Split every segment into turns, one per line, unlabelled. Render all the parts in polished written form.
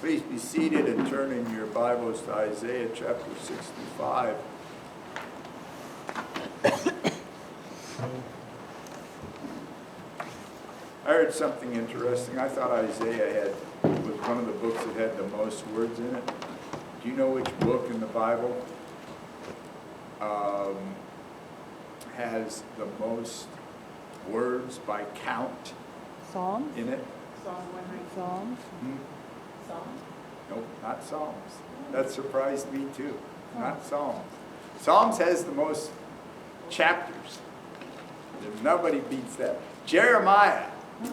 Please be seated and turn in your Bibles to Isaiah chapter 65. I heard something interesting. I thought Isaiah was one of the books that had the most words in it. Do you know which book in the Bible has the most words by count
Psalms?
in it?
Psalms?
Psalms?
Nope, not Psalms. That surprised me too. Not Psalms. Psalms has the most chapters. Nobody beats that. Jeremiah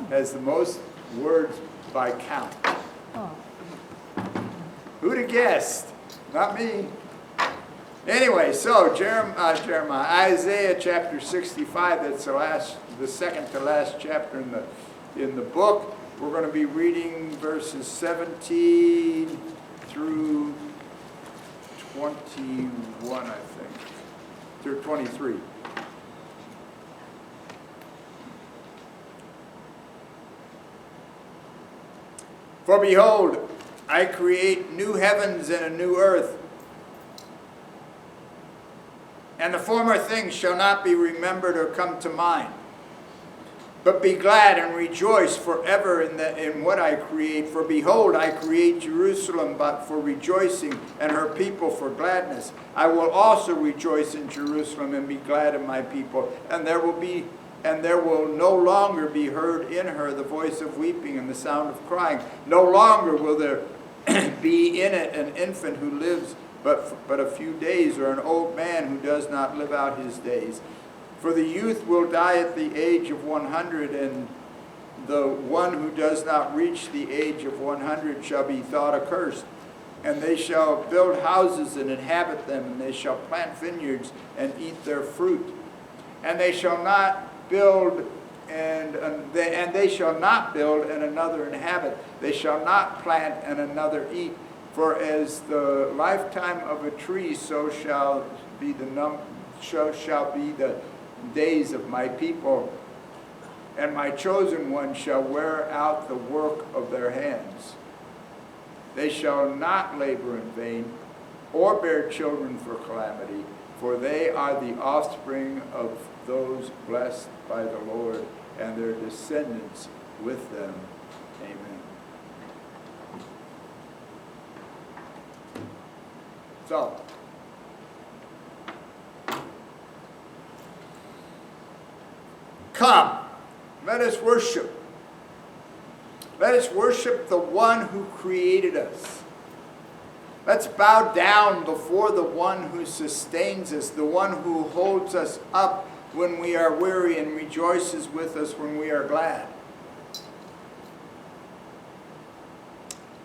has the most words by count.
Oh.
Who'd have guessed? Not me. Anyway, so Jeremiah, Isaiah chapter 65. That's the second to last chapter in the book. We're going to be reading verses 17 through 21, I think, through 23. For behold, I create new heavens and a new earth, and the former things shall not be remembered or come to mind. But be glad and rejoice forever in what I create. For behold, I create Jerusalem but for rejoicing, and her people for gladness. I will also rejoice in Jerusalem and be glad in my people. And there will no longer be heard in her the voice of weeping and the sound of crying. No longer will there be in it an infant who lives but a few days, or an old man who does not live out his days. For the youth will die at the age of 100, and the one who does not reach the age of 100 shall be thought accursed. And they shall build houses and inhabit them, and they shall plant vineyards and eat their fruit. And they shall not build and they shall not build and another inhabit. They shall not plant and another eat. For as the lifetime of a tree, so shall be the days of my people, and my chosen one shall wear out the work of their hands. They shall not labor in vain, or bear children for calamity, for they are the offspring of those blessed by the Lord, and their descendants with them. Amen. So, come, let us worship. Let us worship the one who created us. Let's bow down before the one who sustains us, the one who holds us up when we are weary and rejoices with us when we are glad.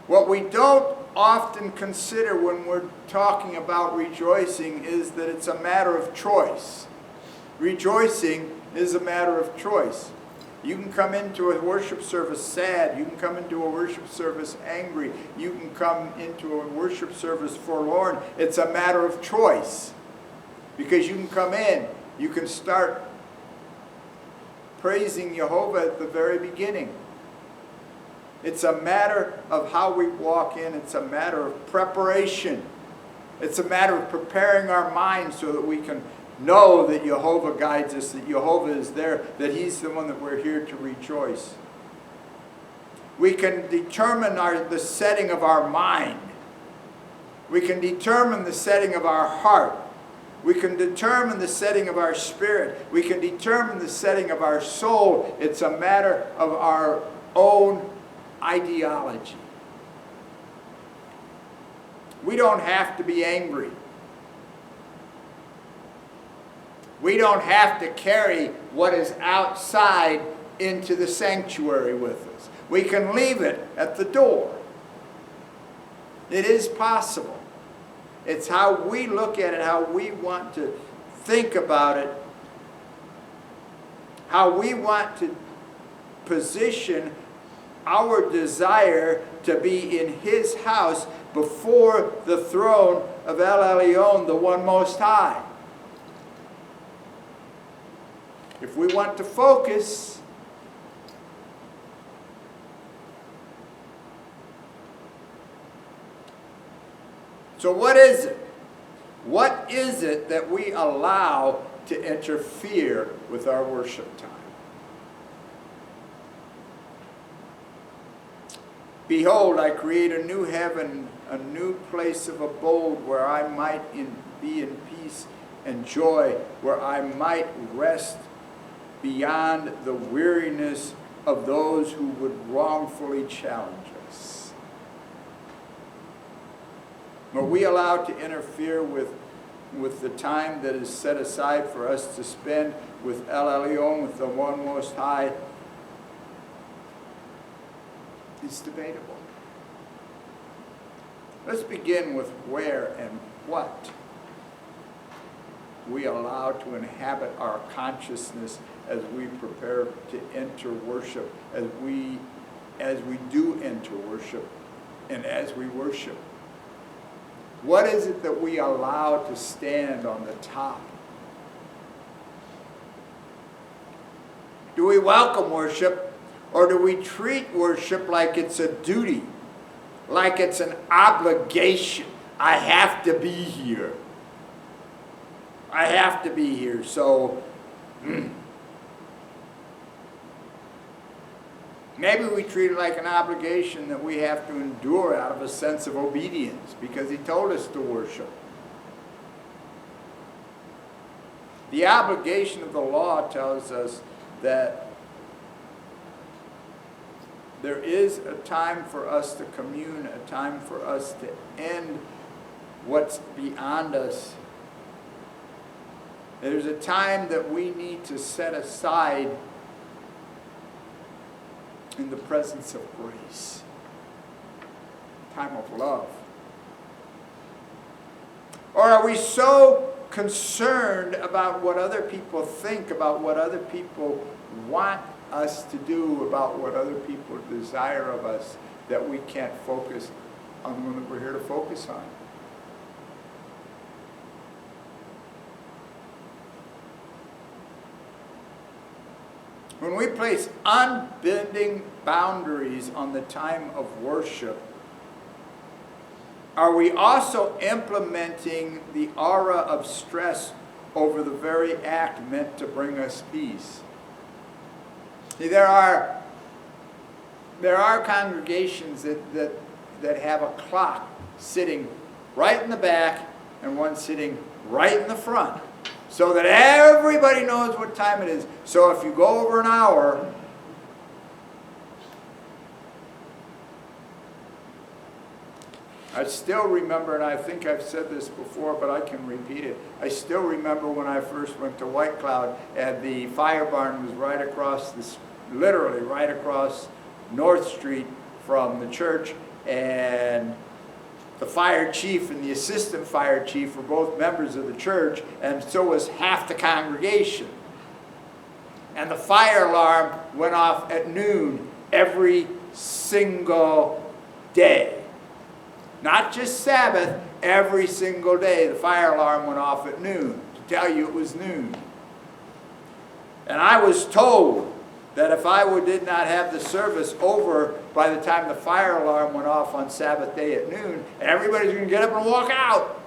What we don't often consider when we're talking about rejoicing is that it's a matter of choice. Rejoicing is a matter of choice. You can come into a worship service sad. You can come into a worship service angry. You can come into a worship service forlorn. It's a matter of choice. Because you can come in, you can start praising Jehovah at the very beginning. It's a matter of how we walk in. It's a matter of preparation. It's a matter of preparing our minds so that we can know that Jehovah guides us, that Jehovah is there, that He's the one that we're here to rejoice. We can determine the setting of our mind. We can determine the setting of our heart. We can determine the setting of our spirit. We can determine the setting of our soul. It's a matter of our own ideology. We don't have to be angry. We don't have to carry what is outside into the sanctuary with us. We can leave it at the door. It is possible. It's how we look at it, how we want to think about it, how we want to position our desire to be in His house before the throne of El Elyon, the One Most High. If we want to focus, So what is it? What is it that we allow to interfere with our worship time? Behold, I create a new heaven, a new place of abode where I might be in peace and joy, where I might rest beyond the weariness of those who would wrongfully challenge us. Are we allowed to interfere with the time that is set aside for us to spend with El Elyon, with the One Most High? It's debatable. Let's begin with where and what we allow to inhabit our consciousness as we prepare to enter worship, as we do enter worship, and as we worship. What is it that we allow to stand on the top? Do we welcome worship? Or do we treat worship like it's a duty, like it's an obligation? I have to be here. I have to be here. So maybe we treat it like an obligation that we have to endure out of a sense of obedience because he told us to worship. The obligation of the law tells us that there is a time for us to commune, a time for us to end what's beyond us. There's a time that we need to set aside in the presence of grace. Time of love. Or are we so concerned about what other people think, about what other people want us to do, about what other people desire of us, that we can't focus on the one that we're here to focus on? When we place unbending boundaries on the time of worship, are we also implementing the aura of stress over the very act meant to bring us peace? See, there are congregations that have a clock sitting right in the back and one sitting right in the front, so that everybody knows what time it is. So if you go over an hour, I still remember, and I think I've said this before, but I can repeat it. I still remember when I first went to White Cloud, and the fire barn was right across this, literally right across North Street from the church, and the fire chief and the assistant fire chief were both members of the church, and so was half the congregation. And the fire alarm went off at noon every single day. Not just Sabbath, every single day the fire alarm went off at noon to tell you it was noon. And I was told that if I did not have the service over by the time the fire alarm went off on Sabbath day at noon, everybody's going to get up and walk out.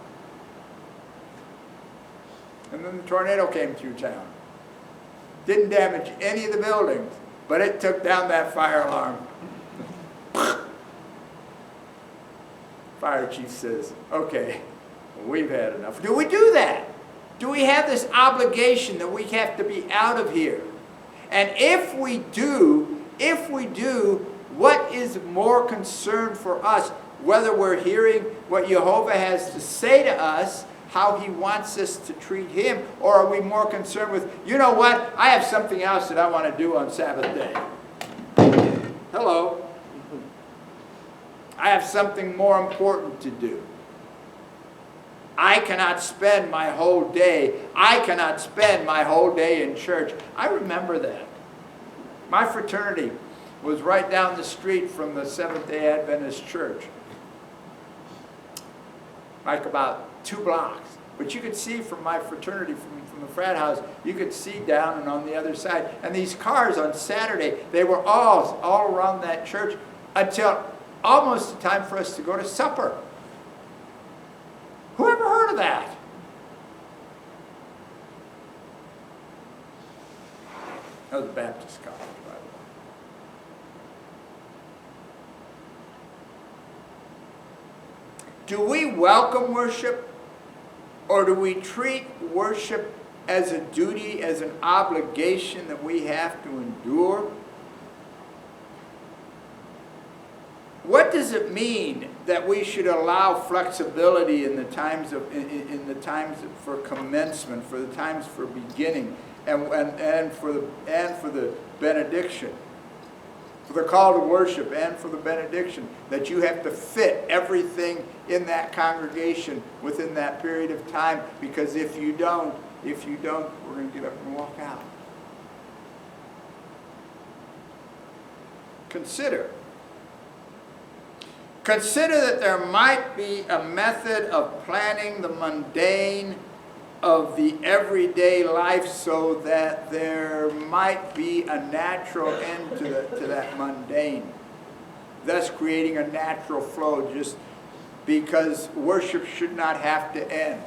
And then the tornado came through town. Didn't damage any of the buildings, but it took down that fire alarm. Fire chief says, okay, we've had enough. Do we do that? Do we have this obligation that we have to be out of here? And if we do, what is more concern for us? Whether we're hearing what Jehovah has to say to us, how he wants us to treat him, or are we more concerned with, you know what, I have something else that I want to do on Sabbath day. Hello. I have something more important to do. I cannot spend my whole day. I cannot spend my whole day in church. I remember that. My fraternity was right down the street from the Seventh-day Adventist church. Like about 2 blocks. But you could see from my fraternity, from the frat house, you could see down and on the other side. And these cars on Saturday, they were all around that church until almost the time for us to go to supper. Consider that. That was Baptist college, by the way. Do we welcome worship, or do we treat worship as a duty, as an obligation that we have to endure? What does it mean that we should allow flexibility in the times for commencement, for the times for beginning, and for the benediction, for the call to worship and for the benediction, that you have to fit everything in that congregation within that period of time, because if you don't, we're going to get up and walk out. Consider that there might be a method of planning the mundane of the everyday life so that there might be a natural end to that mundane, thus creating a natural flow, just because worship should not have to end.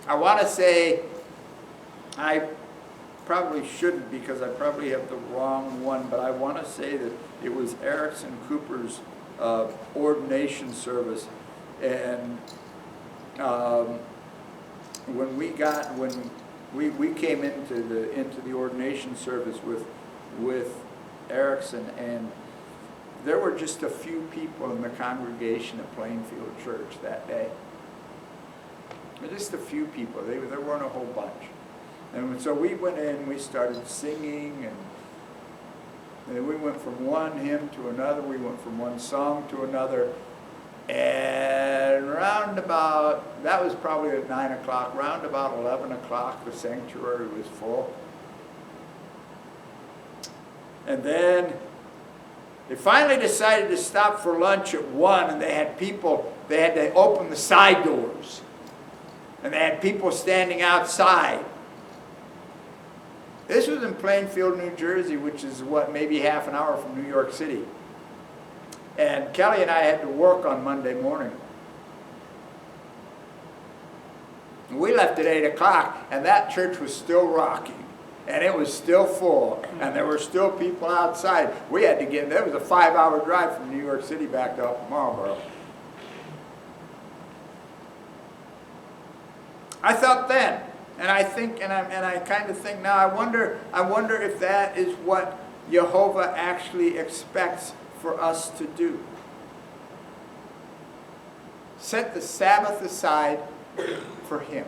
I want to say, I probably shouldn't because I probably have the wrong one, but I want to say that it was Erickson Cooper's ordination service, and when we came into the ordination service with Erickson, and there were just a few people in the congregation at Plainfield Church that day. Just a few people. There weren't a whole bunch. And so we went in, we started singing, and we went from one hymn to another, we went from one song to another, and round about, that was probably at 9 o'clock, round about 11 o'clock, the sanctuary was full. And then they finally decided to stop for lunch at 1, and they had to open the side doors, and they had people standing outside. This was in Plainfield, New Jersey, which is, maybe half an hour from New York City. And Kelly and I had to work on Monday morning. We left at 8 o'clock, and that church was still rocking. And it was still full, and there were still people outside. We had to there was a 5-hour drive from New York City back to Marlboro. I thought then, and I think, and I kind of think now, I wonder if that is what Jehovah actually expects for us to do. Set the Sabbath aside for Him.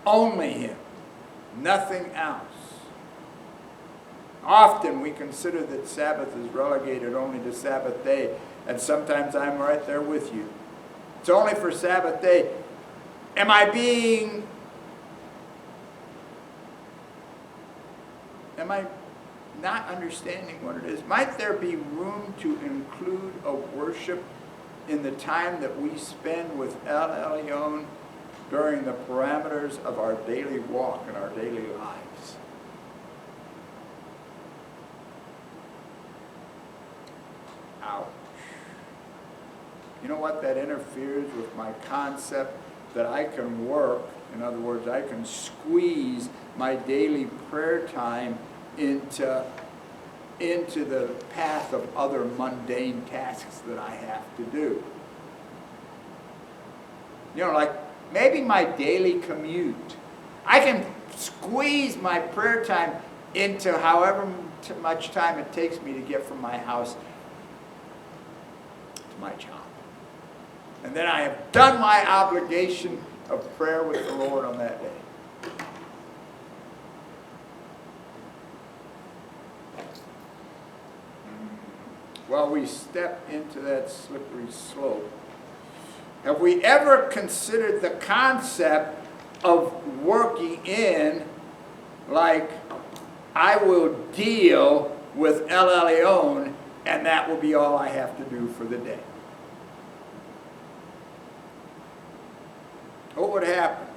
Only Him. Nothing else. Often we consider that Sabbath is relegated only to Sabbath day, and sometimes I'm right there with you. It's only for Sabbath day. Am I not understanding what it is? Might there be room to include a worship in the time that we spend with El Elyon during the parameters of our daily walk and our daily lives? Ouch. You know what? That interferes with my concept that I can work. In other words, I can squeeze my daily prayer time into the path of other mundane tasks that I have to do. You know, like maybe my daily commute. I can squeeze my prayer time into however much time it takes me to get from my house to my job. And then I have done my obligation of prayer with the Lord on that day. While we step into that slippery slope, have we ever considered the concept of working in, like, I will deal with El Elyon, and that will be all I have to do for the day? What would happen?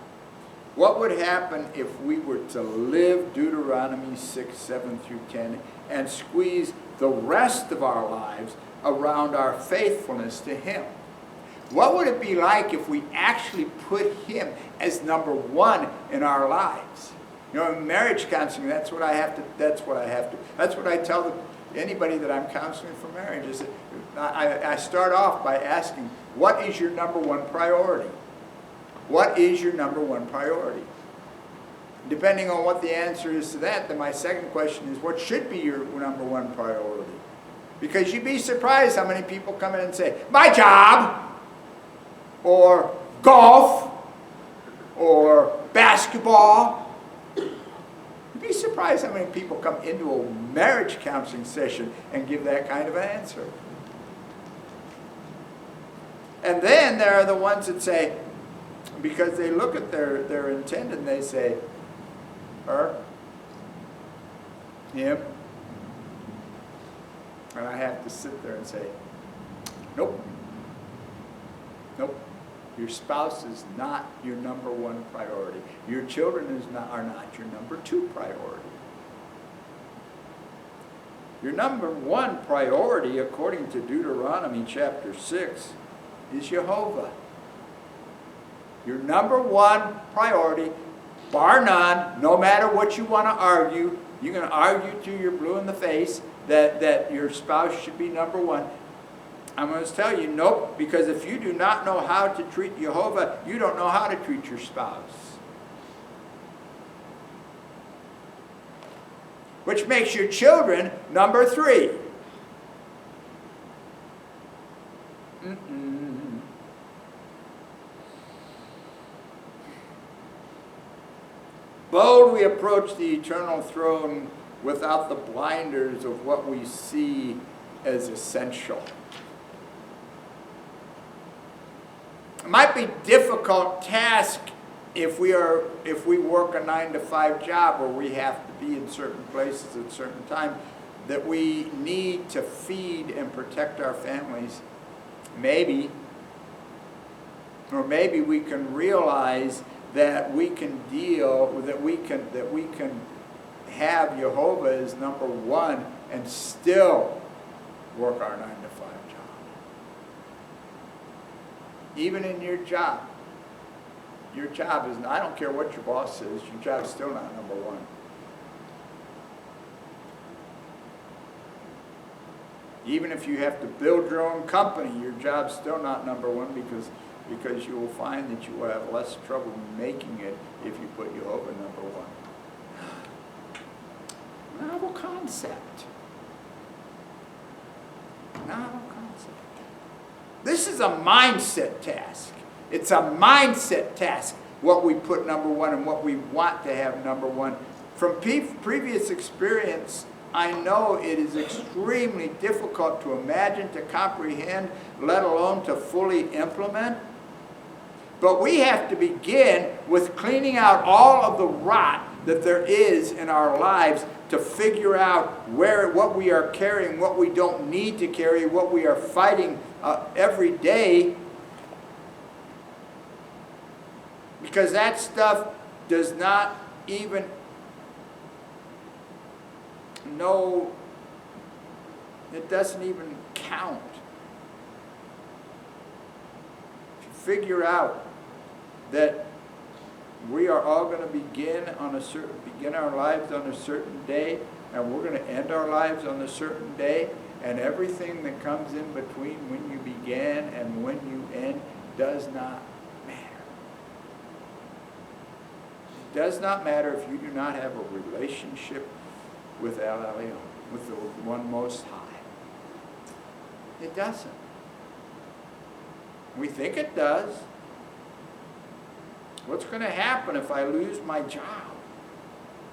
What would happen if we were to live Deuteronomy 6, 7 through 10 and squeeze the rest of our lives around our faithfulness to Him? What would it be like if we actually put Him as number one in our lives? You know, in marriage counseling, that's what I tell anybody that I'm counseling for marriage is that I start off by asking, what is your number one priority? What is your number one priority? Depending on what the answer is to that, then my second question is, what should be your number one priority? Because you'd be surprised how many people come in and say, my job, or golf, or basketball. You'd be surprised how many people come into a marriage counseling session and give that kind of an answer. And then there are the ones that say, because they look at their intent and they say, her, him, and I have to sit there and say, nope, nope. Your spouse is not your number one priority. Your children are not your number two priority. Your number one priority, according to Deuteronomy chapter 6, is Jehovah. Your number one priority, bar none, no matter what you want to argue, you're going to argue till you're blue in the face that your spouse should be number one. I'm going to tell you, nope, because if you do not know how to treat Jehovah, you don't know how to treat your spouse. Which makes your children number three. Bold we approach the eternal throne without the blinders of what we see as essential. It might be a difficult task if we work a 9-to-5 job where we have to be in certain places at certain times, that we need to feed and protect our families. Maybe, or maybe we can realize that we can have Jehovah as number one and still work our 9-to-5 job. Even in your job is, I don't care what your boss says, your job's still not number one. Even if you have to build your own company, your job's still not number one because you will find that you will have less trouble making it if you put Jehovah number one. Novel concept. Novel concept. This is a mindset task. It's a mindset task, what we put number one and what we want to have number one. From previous experience, I know it is extremely difficult to imagine, to comprehend, let alone to fully implement. But we have to begin with cleaning out all of the rot that there is in our lives to figure out what we are carrying, what we don't need to carry, what we are fighting every day. Because that stuff does not even know, it doesn't even count. To figure out that we are all going to begin our lives on a certain day, and we're going to end our lives on a certain day, and everything that comes in between when you began and when you end does not matter. It does not matter if you do not have a relationship with El Elyon, with the one Most High. It doesn't. We think it does. What's going to happen if I lose my job?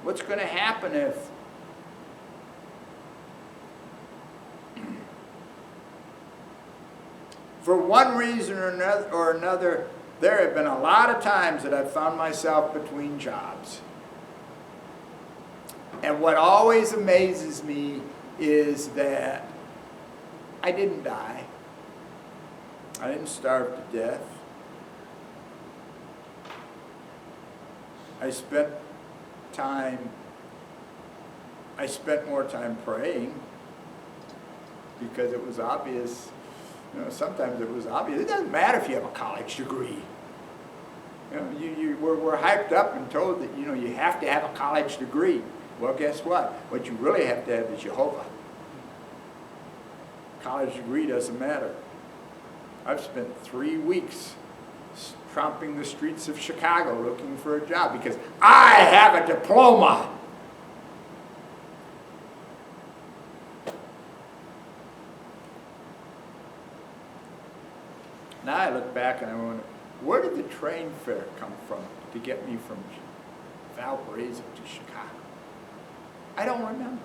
What's going to happen if for one reason or another, there have been a lot of times that I've found myself between jobs. And what always amazes me is that I didn't die. I didn't starve to death. I spent more time praying because it was obvious. You know, sometimes it was obvious. It doesn't matter if you have a college degree. You know, we're hyped up and told that, you know, you have to have a college degree. Well, guess what? What you really have to have is Jehovah. College degree doesn't matter. I've spent 3 weeks tromping the streets of Chicago looking for a job because I have a diploma. Now I look back and I wonder, where did the train fare come from to get me from Valparaiso to Chicago? I don't remember.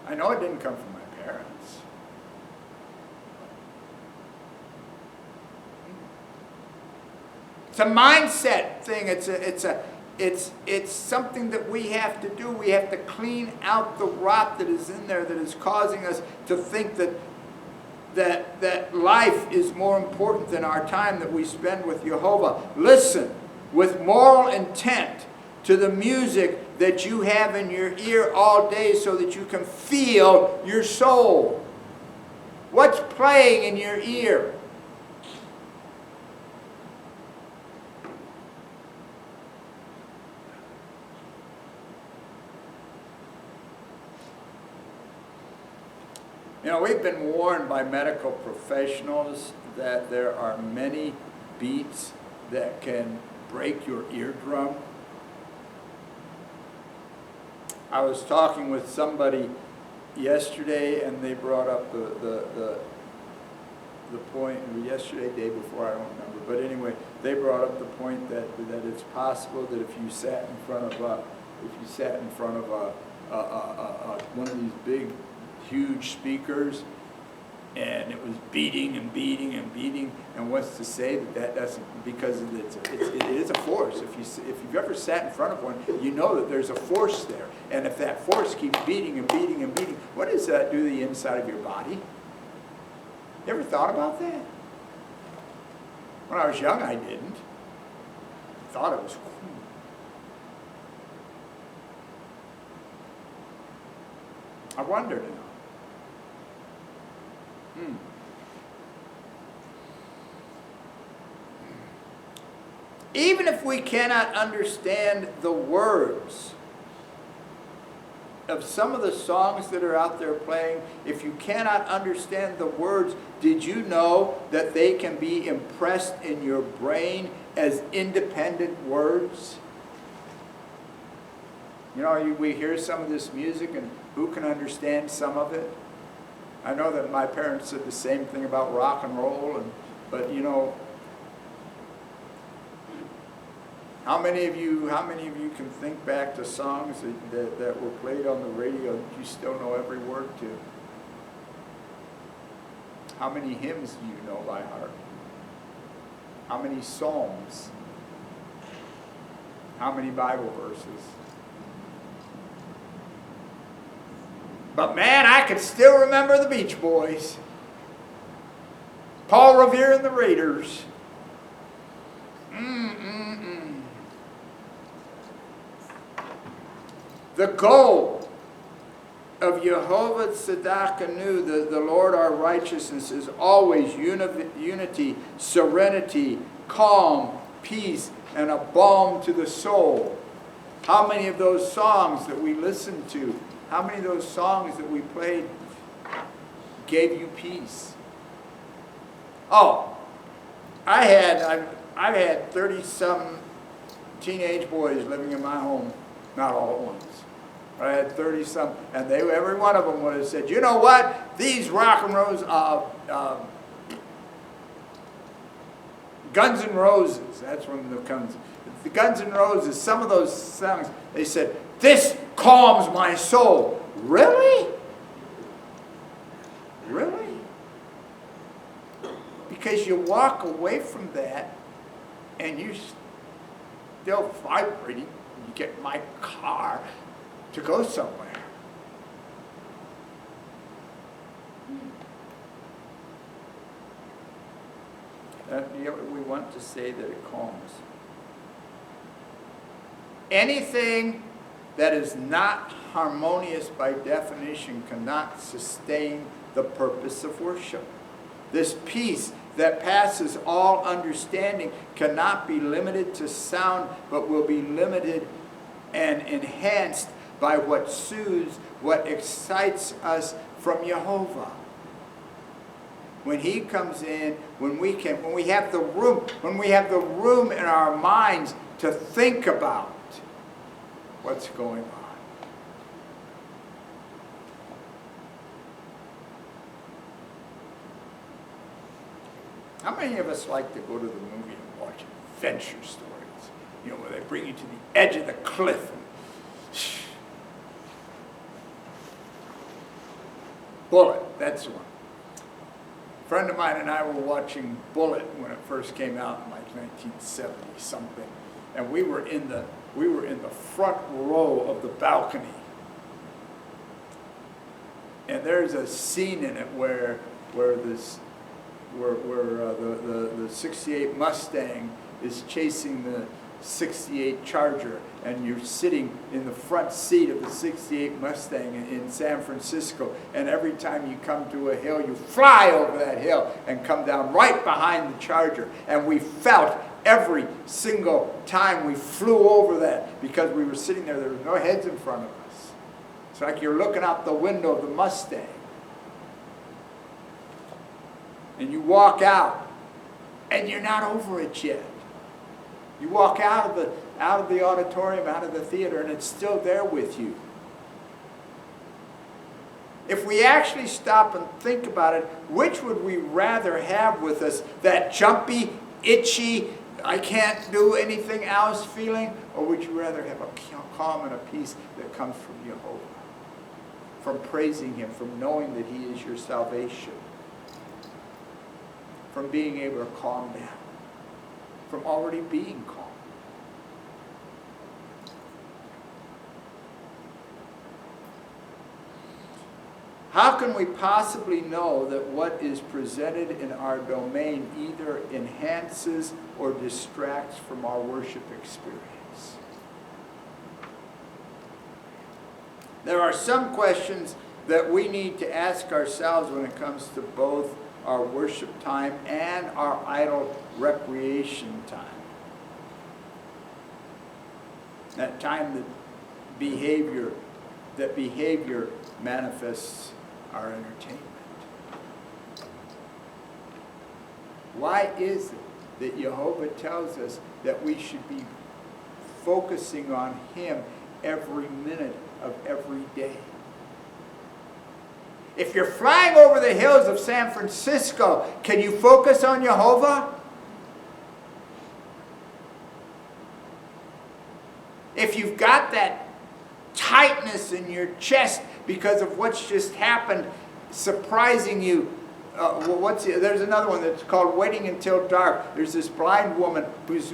I know it didn't come from my parents. It's a mindset thing. It's something that we have to do. We have to clean out the rot that is in there that is causing us to think that life is more important than our time that we spend with Jehovah. Listen with moral intent to the music that you have in your ear all day so that you can feel your soul. What's playing in your ear? You know, we've been warned by medical professionals that there are many beats that can break your eardrum. I was talking with somebody yesterday and they brought up the point, yesterday, day before, I don't remember, but anyway, they brought up the point that it's possible that if you sat in front of one of these big huge speakers and it was beating and beating and beating, and what's to say that doesn't, because it is a force. If you've ever sat in front of one, you know that there's a force there, and if that force keeps beating and beating and beating, what does that do to the inside of your body? You ever thought about that? When I was young, I didn't. I thought it was cool. I wonder now. Even if we cannot understand the words of some of the songs that are out there playing, if you cannot understand the words, did you know that they can be impressed in your brain as independent words? You know, we hear some of this music, and who can understand some of it? I know that my parents said the same thing about rock and roll, but you know, how many of you can think back to songs that were played on the radio that you still know every word to? How many hymns do you know by heart? How many psalms? How many Bible verses? But man, I can still remember the Beach Boys. Paul Revere and the Raiders. The goal of Jehovah Tzedakenu, the Lord our righteousness, is always unity, serenity, calm, peace, and a balm to the soul. How many of those songs that we listened to, how many of those songs that we played gave you peace? Oh, I've had 30-some teenage boys living in my home, not all at once. I had 30-some, and every one of them would have said, you know what? These rock and rolls, Guns N' Roses, that's when the Guns N' Roses, some of those songs, they said, this calms my soul. Really? Really? Because you walk away from that and you're still vibrating. You get in my car to go somewhere. We want to say that it calms. Anything that is not harmonious by definition cannot sustain the purpose of worship. This peace that passes all understanding cannot be limited to sound, but will be limited and enhanced by what soothes, what excites us from Jehovah. When he comes in, when we have the room in our minds to think about what's going on. How many of us like to go to the movie and watch adventure stories? You know, where they bring you to the edge of the cliff. Bullet, that's the one. A friend of mine and I were watching Bullet when it first came out in like 1970 something, and we were in the front row of the balcony. And there's a scene in it where the 68 Mustang is chasing the 68 Charger, and you're sitting in the front seat of the 68 Mustang in San Francisco, and every time you come to a hill, you fly over that hill and come down right behind the Charger. And we felt every single time we flew over that, because we were sitting there was no heads in front of us. It's like you're looking out the window of the Mustang. And you walk out, and you're not over it yet. You walk out of the auditorium, out of the theater, and it's still there with you. If we actually stop and think about it, which would we rather have with us? That jumpy, itchy, I can't do anything else feeling? Or would you rather have a calm and a peace that comes from Jehovah? From praising him, from knowing that he is your salvation. From being able to calm down. From already being calm. How can we possibly know that what is presented in our domain either enhances or distracts from our worship experience? There are some questions that we need to ask ourselves when it comes to both our worship time and our idle recreation time. That time that behavior manifests our entertainment. Why is it that Jehovah tells us that we should be focusing on him every minute of every day? If you're flying over the hills of San Francisco, can you focus on Jehovah? If you've got that tightness in your chest because of what's just happened, surprising you, there's another one that's called Waiting Until Dark. There's this blind woman who's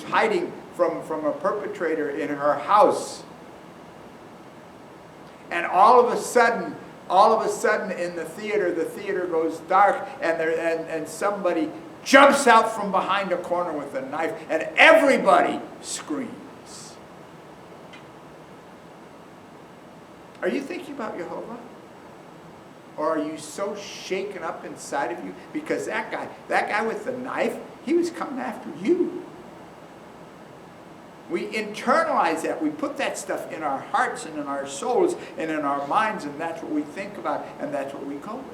hiding from a perpetrator in her house. And all of a sudden in the theater goes dark, and somebody jumps out from behind a corner with a knife, and everybody screams. Are you thinking about Jehovah? Or are you so shaken up inside of you because that guy with the knife, he was coming after you? We internalize that. We put that stuff in our hearts and in our souls and in our minds, and that's what we think about, and that's what we go with.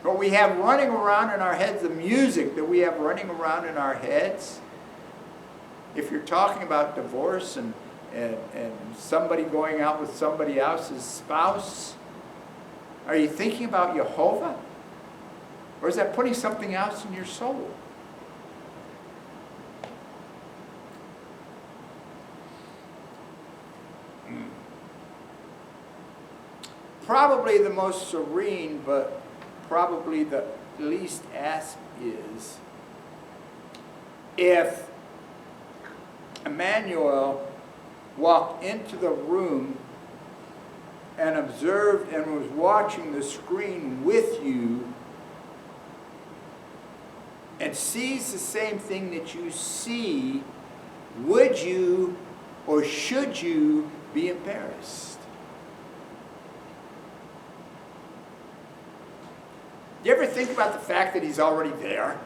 What we have running around in our heads, the music that we have running around in our heads, if you're talking about divorce and somebody going out with somebody else's spouse, are you thinking about Jehovah? Or is that putting something else in your soul? Probably the most serene, but probably the least asked is, if Emmanuel walked into the room and observed and was watching the screen with you, and sees the same thing that you see, would you or should you be embarrassed? You ever think about the fact that he's already there?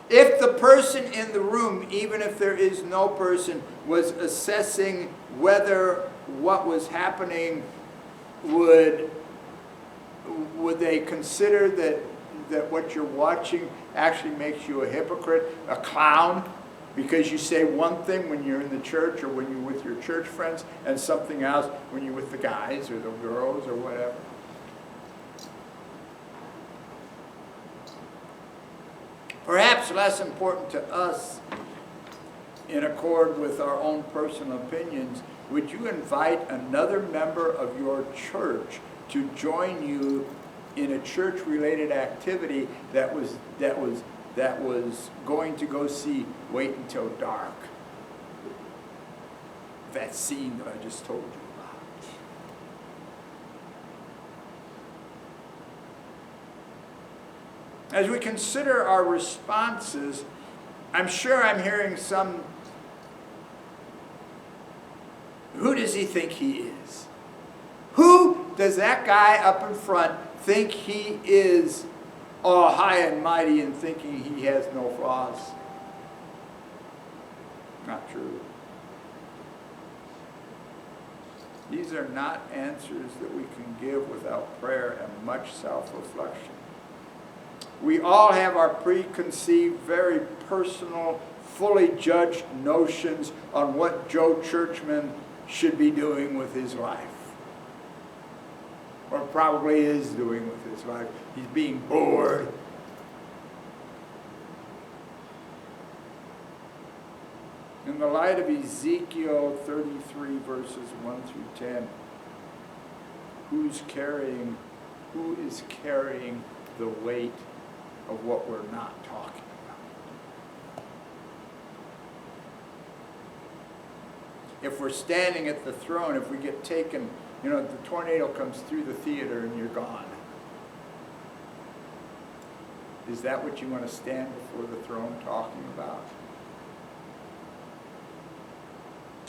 If the person in the room, even if there is no person, was assessing whether what was happening, would they consider that what you're watching actually makes you a hypocrite, a clown, because you say one thing when you're in the church or when you're with your church friends and something else when you're with the guys or the girls or whatever? Perhaps less important to us, in accord with our own personal opinions, would you invite another member of your church to join you in a church-related activity that was going to go see Wait Until Dark? That scene that I just told you about. As we consider our responses, I'm sure I'm hearing some, who does he think he is? Who does that guy up in front think he is, all high and mighty, and thinking he has no flaws? Not true. These are not answers that we can give without prayer and much self-reflection. We all have our preconceived, very personal, fully judged notions on what Joe Churchman should be doing with his life. Or probably is doing with his life. He's being bored. In the light of Ezekiel 33 verses 1 through 10, who is carrying the weight of what we're not talking about? If we're standing at the throne, if we get taken, the tornado comes through the theater and you're gone. Is that what you want to stand before the throne talking about?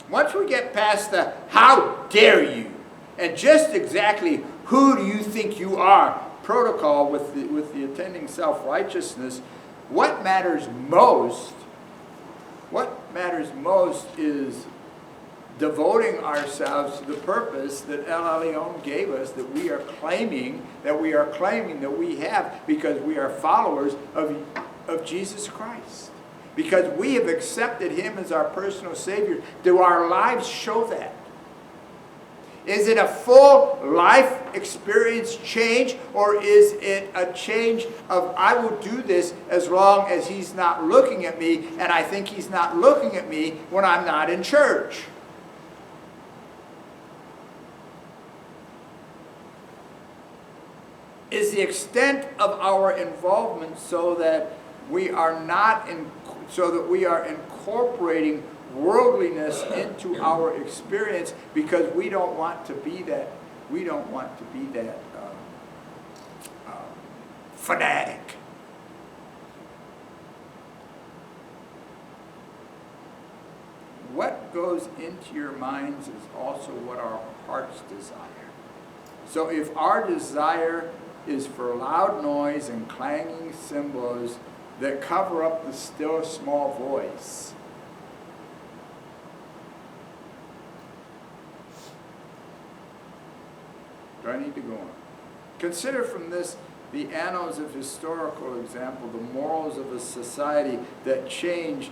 Once we get past the how dare you and just exactly who do you think you are protocol with the attending self-righteousness, what matters most is devoting ourselves to the purpose that El Elyon gave us, that we are claiming that we have, because we are followers of Jesus Christ. Because we have accepted him as our personal Savior. Do our lives show that? Is it a full life experience change, or is it a change of I will do this as long as he's not looking at me, and I think he's not looking at me when I'm not in church? Is the extent of our involvement so that we are incorporating worldliness into our experience because we don't want to be that fanatic? What goes into your minds is also what our hearts desire. So if our desire is for loud noise and clanging cymbals that cover up the still small voice, do I need to go on? Consider from this the annals of historical example, the morals of a society that changed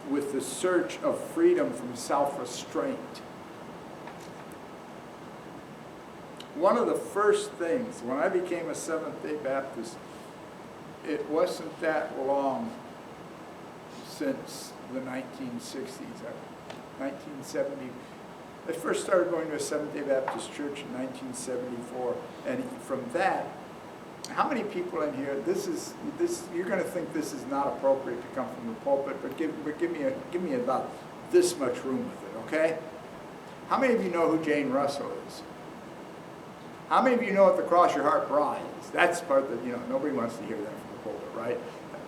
with the search of freedom from self-restraint. One of the first things, when I became a Seventh-day Baptist, it wasn't that long since the 1960s, 1970. I first started going to a Seventh-day Baptist church in 1974, and from that, how many people in here, you're going to think this is not appropriate to come from the pulpit, but give me about this much room with it, okay? How many of you know who Jane Russell is? How many of you know what the Cross Your Heart bra is? That's part that, nobody wants to hear that from the pulpit, right?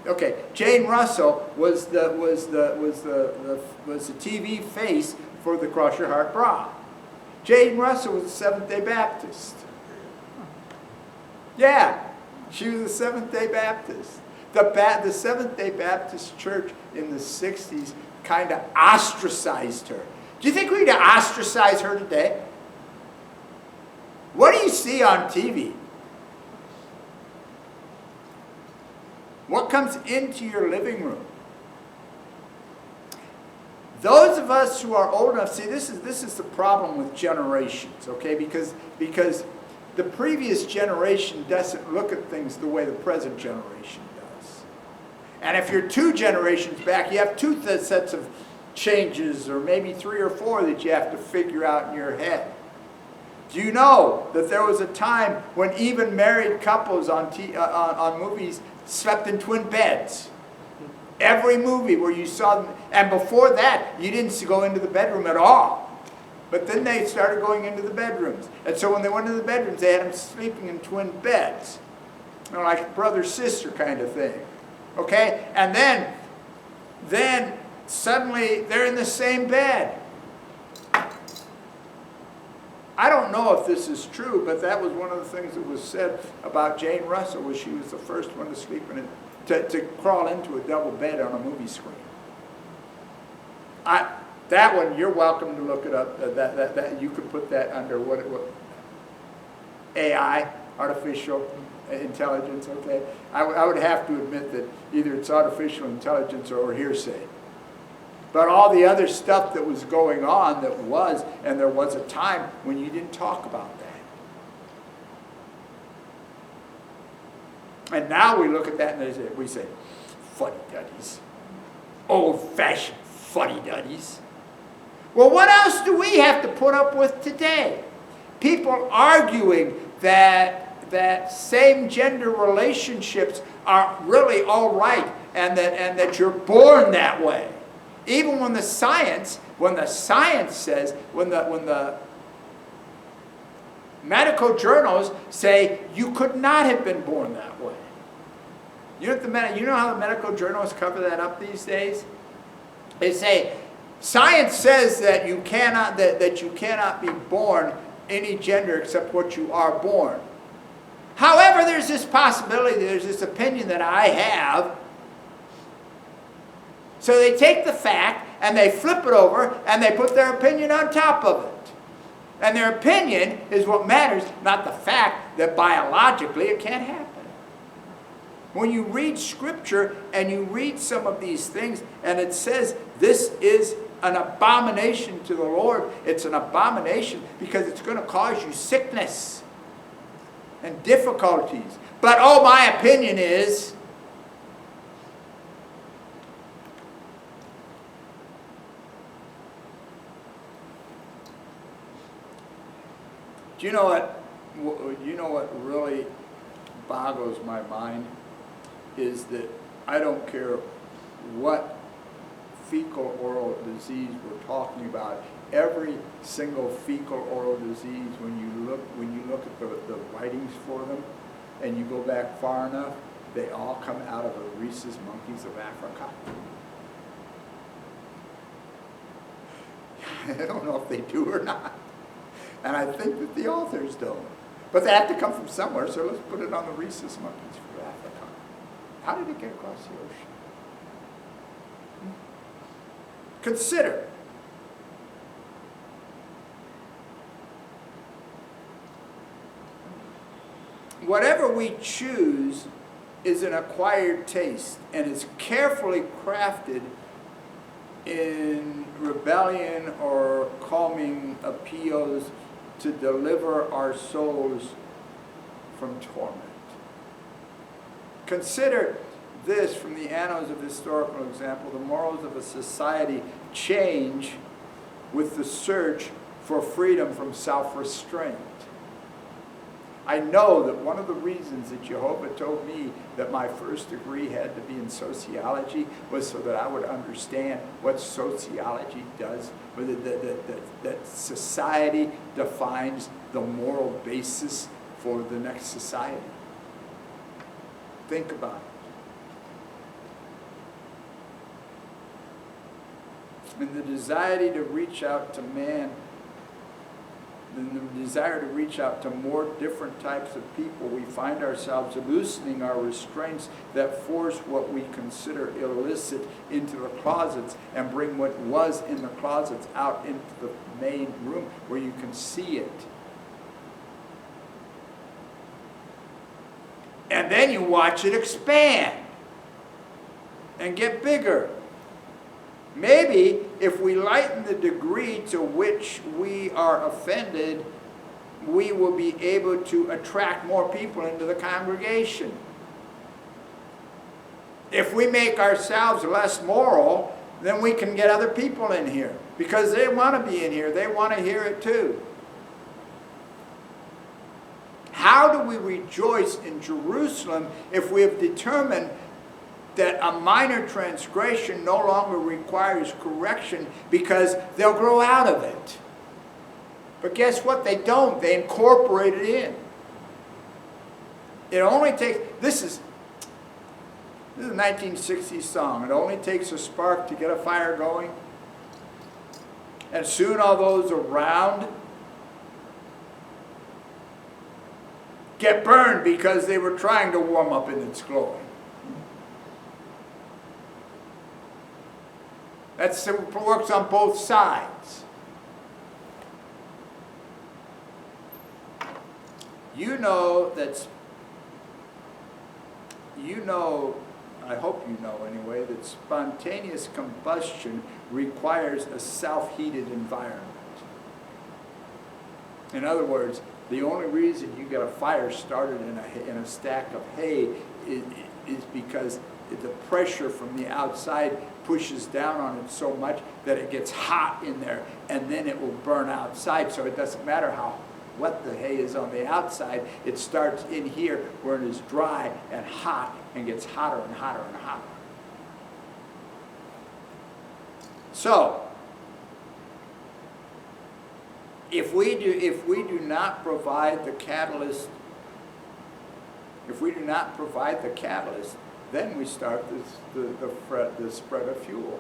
Okay, Jane Russell was the TV face for the Cross Your Heart bra. Jane Russell was a Seventh-day Baptist. Yeah, she was a Seventh-day Baptist. The Seventh-day Baptist Church in the 60s kind of ostracized her. Do you think we'd ostracize her today? What do you see on TV? What comes into your living room? Those of us who are old enough, see, this is the problem with generations, okay? Because the previous generation doesn't look at things the way the present generation does. And if you're 2 generations back, you have 2 sets of changes, or maybe 3 or 4 that you have to figure out in your head. Do you know that there was a time when even married couples on movies slept in twin beds? Every movie where you saw them, and before that, you didn't go into the bedroom at all. But then they started going into the bedrooms. And so when they went into the bedrooms, they had them sleeping in twin beds. Like brother-sister kind of thing. Okay? And then suddenly they're in the same bed. I don't know if this is true, but that was one of the things that was said about Jane Russell, was she was the first one to sleep in it, to crawl into a double bed on a movie screen. That one, you're welcome to look it up. That you could put that under what AI, artificial intelligence. Okay, I would have to admit that either it's artificial intelligence or hearsay. But all the other stuff that was going on and there was a time when you didn't talk about that. And now we look at that and we say, fuddy-duddies. Old-fashioned fuddy-duddies. Well, what else do we have to put up with today? People arguing that same-gender relationships are really all right and that you're born that way. Even when the science says, when the medical journals say you could not have been born that way. You know how the medical journals cover that up these days? They say science says that you cannot be born any gender except what you are born. However, there's this possibility, there's this opinion that I have. So they take the fact and they flip it over and they put their opinion on top of it. And their opinion is what matters, not the fact that biologically it can't happen. When you read Scripture and you read some of these things and it says this is an abomination to the Lord, it's an abomination because it's going to cause you sickness and difficulties. But my opinion is, do you know what really boggles my mind is that I don't care what fecal oral disease we're talking about. Every single fecal oral disease, when you look at the writings for them, and you go back far enough, they all come out of the rhesus monkeys of Africa. I don't know if they do or not. And I think that the authors don't. But they have to come from somewhere, so let's put it on the rhesus monkeys for Africa. How did it get across the ocean? Consider. Whatever we choose is an acquired taste and is carefully crafted in rebellion or calming appeals to deliver our souls from torment. Consider this from the annals of historical example. The morals of a society change with the search for freedom from self-restraint. I know that one of the reasons that Jehovah told me that my first degree had to be in sociology was so that I would understand what sociology does, or that society defines the moral basis for the next society. Think about it. And the desire to reach out to man, and the desire to reach out to more different types of people, we find ourselves loosening our restraints that force what we consider illicit into the closets and bring what was in the closets out into the main room where you can see it. And then you watch it expand and get bigger. Maybe if we lighten the degree to which we are offended, we will be able to attract more people into the congregation. If we make ourselves less moral, then we can get other people in here because they want to be in here. They want to hear it too. How do we rejoice in Jerusalem if we have determined that a minor transgression no longer requires correction because they'll grow out of it? But guess what? They don't. They incorporate it in. It only takes, this is a 1960s song. It only takes a spark to get a fire going. And soon all those around get burned because they were trying to warm up in its glory. That works on both sides. I hope you know anyway, that spontaneous combustion requires a self-heated environment. In other words, the only reason you get a fire started in a stack of hay is because the pressure from the outside pushes down on it so much that it gets hot in there, and then it will burn outside. So it doesn't matter how wet the hay is on the outside, it starts in here where it is dry and hot and gets hotter and hotter and hotter. So if we do not provide the catalyst, then we start the spread of fuel.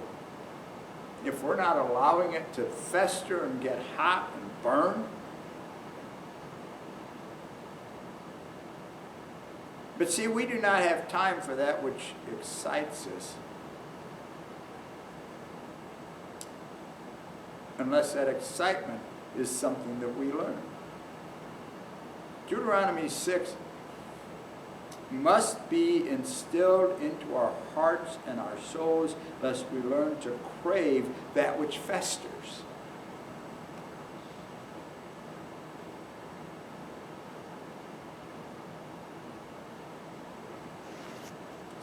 If we're not allowing it to fester and get hot and burn, but see, we do not have time for that which excites us unless that excitement is something that we learn. Deuteronomy 6 must be instilled into our hearts and our souls, lest we learn to crave that which festers.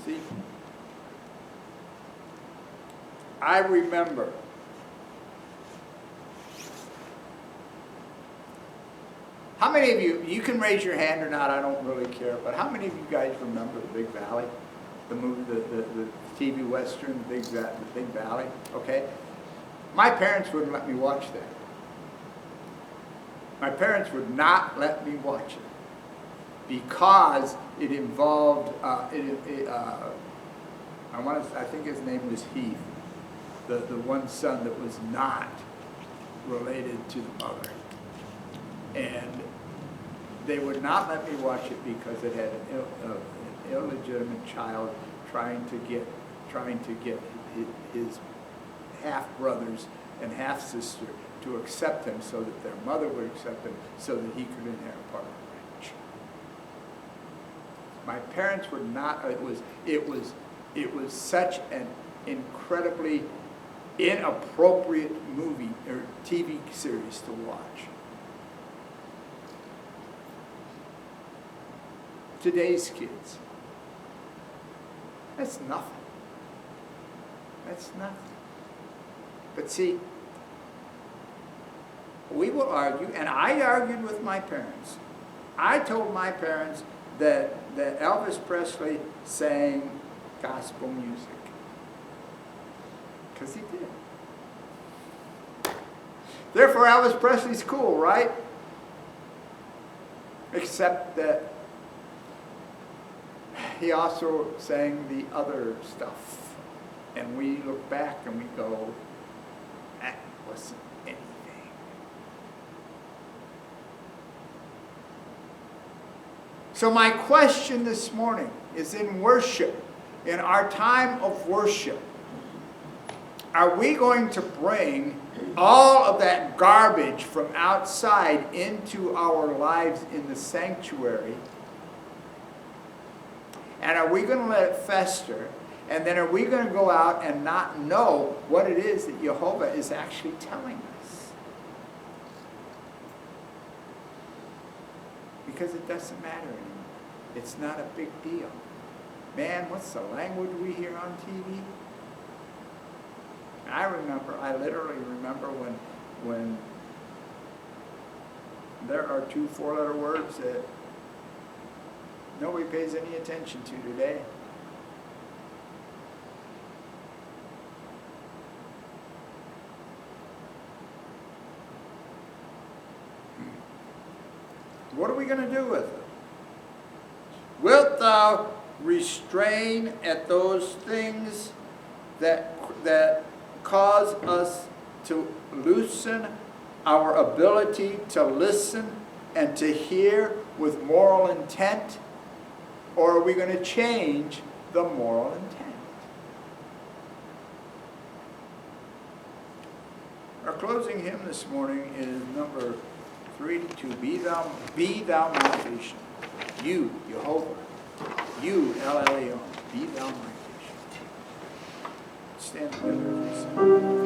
See, I remember how many of you can raise your hand or not, I don't really care, but how many of you guys remember The Big Valley? The movie, the TV Western, The Big Valley, okay? My parents wouldn't let me watch that. My parents would not let me watch it because it involved, I think his name was Heath, the one son that was not related to the mother. And they would not let me watch it because it had an illegitimate child trying to get his half-brothers and half-sister to accept him so that their mother would accept him so that he could inherit part of the ranch. My parents were not, it was such an incredibly inappropriate movie or TV series to watch. Today's kids, that's nothing. That's nothing. But see, we will argue, and I argued with my parents I told my parents that Elvis Presley sang gospel music. Because he did. Therefore, Elvis Presley's cool, right? Except that he also sang the other stuff. And we look back and we go, that wasn't anything. So my question this morning is, in worship, in our time of worship, are we going to bring all of that garbage from outside into our lives in the sanctuary? And are we going to let it fester? And then are we going to go out and not know what it is that Jehovah is actually telling us? Because it doesn't matter anymore. It's not a big deal. Man, what's the language we hear on TV? I literally remember when there are 2 4-letter words that nobody pays any attention to today. What are we going to do with it? Wilt thou restrain at those things that cause us to loosen our ability to listen and to hear with moral intent? Or are we going to change the moral intent? Our closing hymn this morning is number 382. Be thou my patient. You, Jehovah. You, El Elyon. Be thou my patient. Stand together as we sing.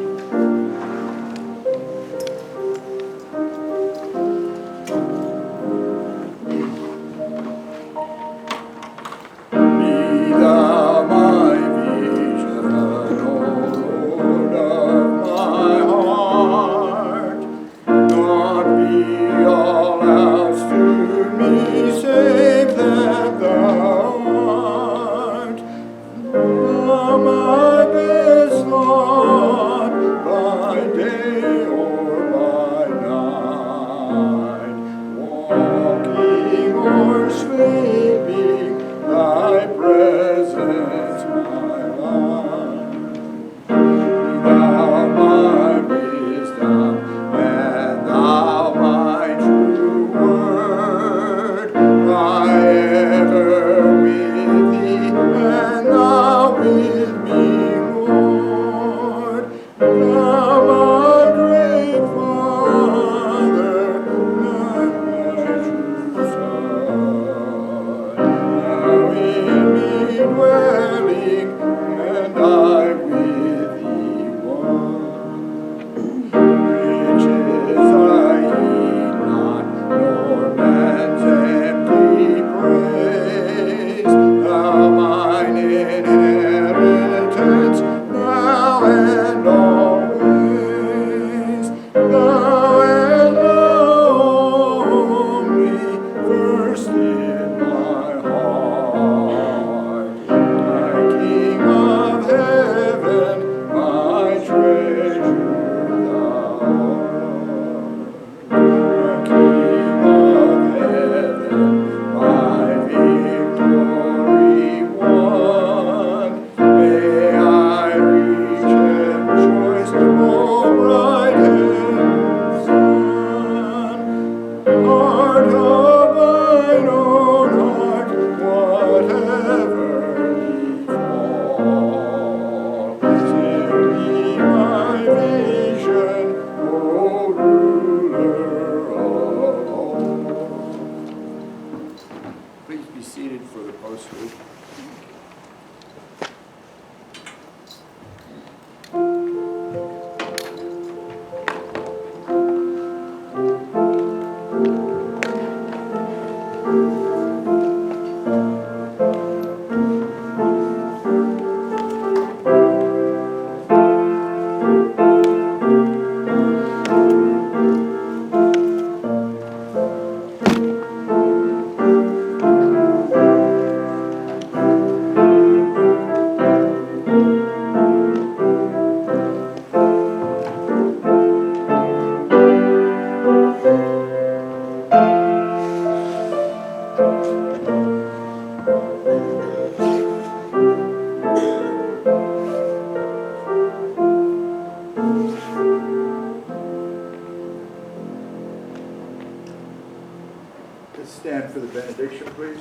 Let's stand for the benediction, please.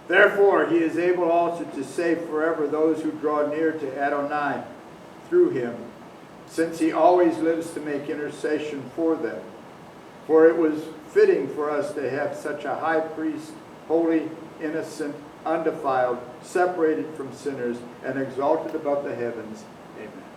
Therefore, he is able also to save forever those who draw near to Adonai through him, since he always lives to make intercession for them. For it was fitting for us to have such a high priest, holy, innocent, undefiled, separated from sinners, and exalted above the heavens. Amen.